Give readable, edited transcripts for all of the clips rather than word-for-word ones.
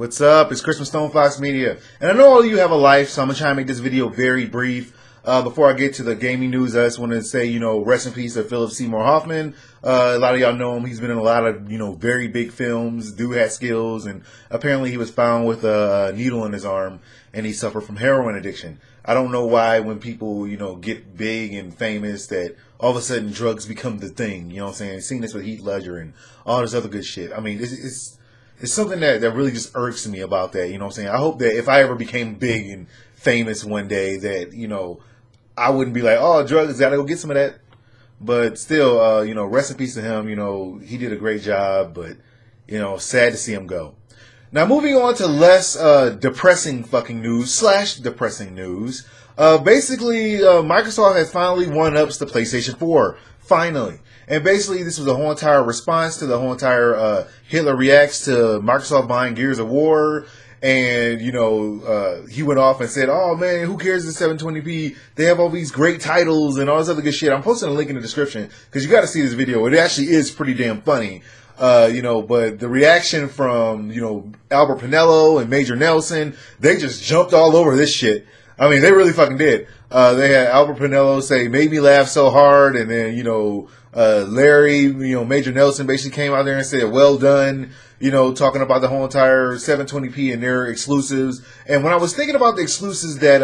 What's up? It's Chris from StonefoxMedia. And I know all of you have a life, so I'm going to try and make this video very brief. Before I get to the gaming news, I just want to say, rest in peace to Seymour Hoffman. A lot of y'all know him. He's been in a lot of, very big films. Dude had skills, and apparently he was found with a needle in his arm, and he suffered from heroin addiction. I don't know why when people, get big and famous that all of a sudden drugs become the thing. You know what I'm saying? Seeing this with Heath Ledger and all this other good shit. I mean, it's something that really just irks me about that. You know what I'm saying? I hope that if I ever became big and famous one day that, I wouldn't be like, oh, drugs, gotta go get some of that. But still, rest in peace to him. He did a great job, but, sad to see him go. Now, moving on to less depressing fucking news / depressing news. Basically, Microsoft has finally one-ups the PlayStation 4. Finally. And basically, this was a whole entire response to the whole entire Hitler reacts to Microsoft buying Gears of War. And, he went off and said, oh, man, who cares the 720p? They have all these great titles and all this other good shit. I'm posting a link in the description because you got to see this video. It actually is pretty damn funny. But the reaction from, Albert Pinello and Major Nelson, they just jumped all over this shit. I mean, they really fucking did. They had Albert Pinello say, made me laugh so hard. And then, Larry, Major Nelson basically came out there and said, well done, talking about the whole entire 720p and their exclusives. And when I was thinking about the exclusives that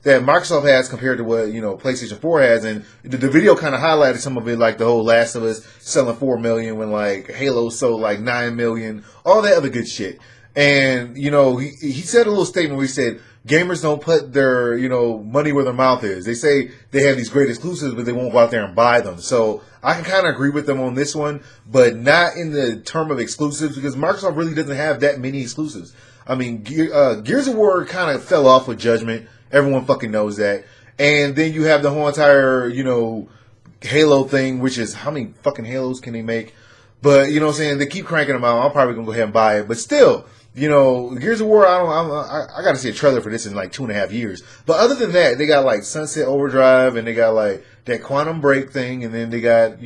Microsoft has compared to what, PlayStation 4 has, and the video kind of highlighted some of it, like the whole Last of Us selling 4 million when like Halo sold like 9 million, all that other good shit. And, he said a little statement where he said, gamers don't put their, money where their mouth is. They say they have these great exclusives, but they won't go out there and buy them. So I can kind of agree with them on this one, but not in the term of exclusives because Microsoft really doesn't have that many exclusives. I mean, Gears of War kind of fell off with Judgment. Everyone fucking knows that. And then you have the whole entire, Halo thing, which is how many fucking Halos can they make? But, you know what I'm saying? They keep cranking them out. I'm probably going to go ahead and buy it. But still, Gears of War, I got to see a trailer for this in like 2.5 years. But other than that, they got like Sunset Overdrive and they got like that Quantum Break thing. And then they got,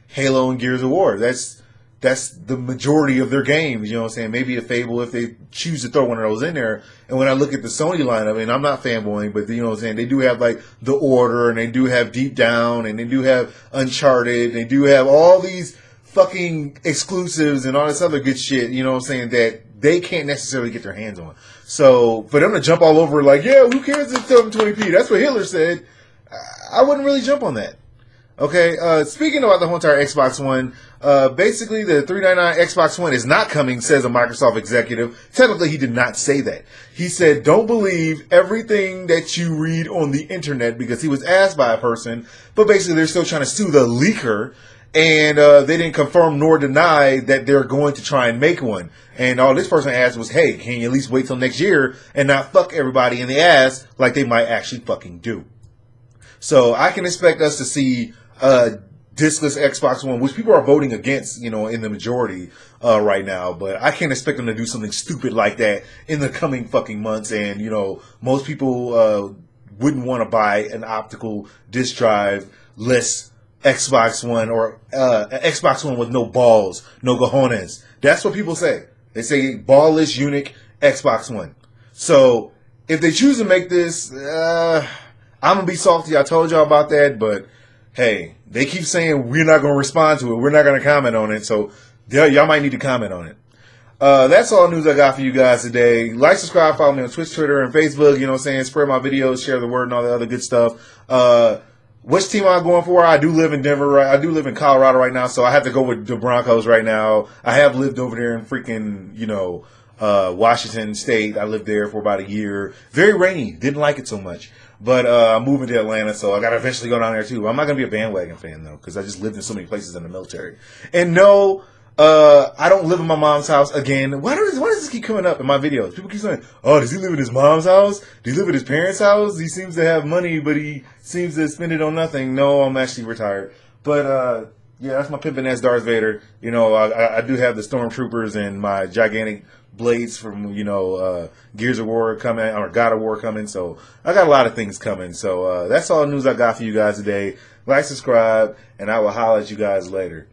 Halo and Gears of War. That's the majority of their games. You know what I'm saying? Maybe a Fable if they choose to throw one of those in there. And when I look at the Sony lineup, and I'm not fanboying, but you know what I'm saying? They do have like The Order and they do have Deep Down and they do have Uncharted. And they do have all these fucking exclusives and all this other good shit, you know what I'm saying, that they can't necessarily get their hands on. So for them to jump all over like, yeah, who cares if it's 720p? That's what Hitler said. I wouldn't really jump on that. Okay, speaking about the whole entire Xbox One, basically the $399 Xbox One is not coming, says a Microsoft executive. Technically, he did not say that. He said, don't believe everything that you read on the internet, because he was asked by a person, but basically they're still trying to sue the leaker. And they didn't confirm nor deny that they're going to try and make one. And all this person asked was, hey, can you at least wait till next year and not fuck everybody in the ass like they might actually fucking do? So I can expect us to see discless Xbox One, which people are voting against, in the majority right now. But I can't expect them to do something stupid like that in the coming fucking months. And, most people wouldn't want to buy an optical disc drive-less Xbox One or Xbox One with no balls, no cojones. That's what people say. They say ballless, unique Xbox One. So if they choose to make this, I'm going to be salty. I told y'all about that, but hey, they keep saying we're not going to respond to it. We're not going to comment on it. So y'all might need to comment on it. That's all the news I got for you guys today. Like, subscribe, follow me on Twitch, Twitter, and Facebook. You know what I'm saying? Spread my videos, share the word, and all the other good stuff. Which team am I going for? I do live in Denver, right? I do live in Colorado right now, so I have to go with the Broncos right now. I have lived over there in freaking, Washington State. I lived there for about a year. Very rainy. Didn't like it so much. But I'm moving to Atlanta, so I got to eventually go down there, too. I'm not going to be a bandwagon fan, though, because I just lived in so many places in the military. And no, I don't live in my mom's house again. Why does this keep coming up in my videos? People keep saying, oh, does he live in his mom's house? Does he live at his parents' house? He seems to have money, but he seems to spend it on nothing. No, I'm actually retired. But, yeah, that's my pimpin' ass Darth Vader. I do have the Stormtroopers and my gigantic blades from, Gears of War coming, or God of War coming. So I got a lot of things coming. So that's all the news I got for you guys today. Like, subscribe, and I will holler at you guys later.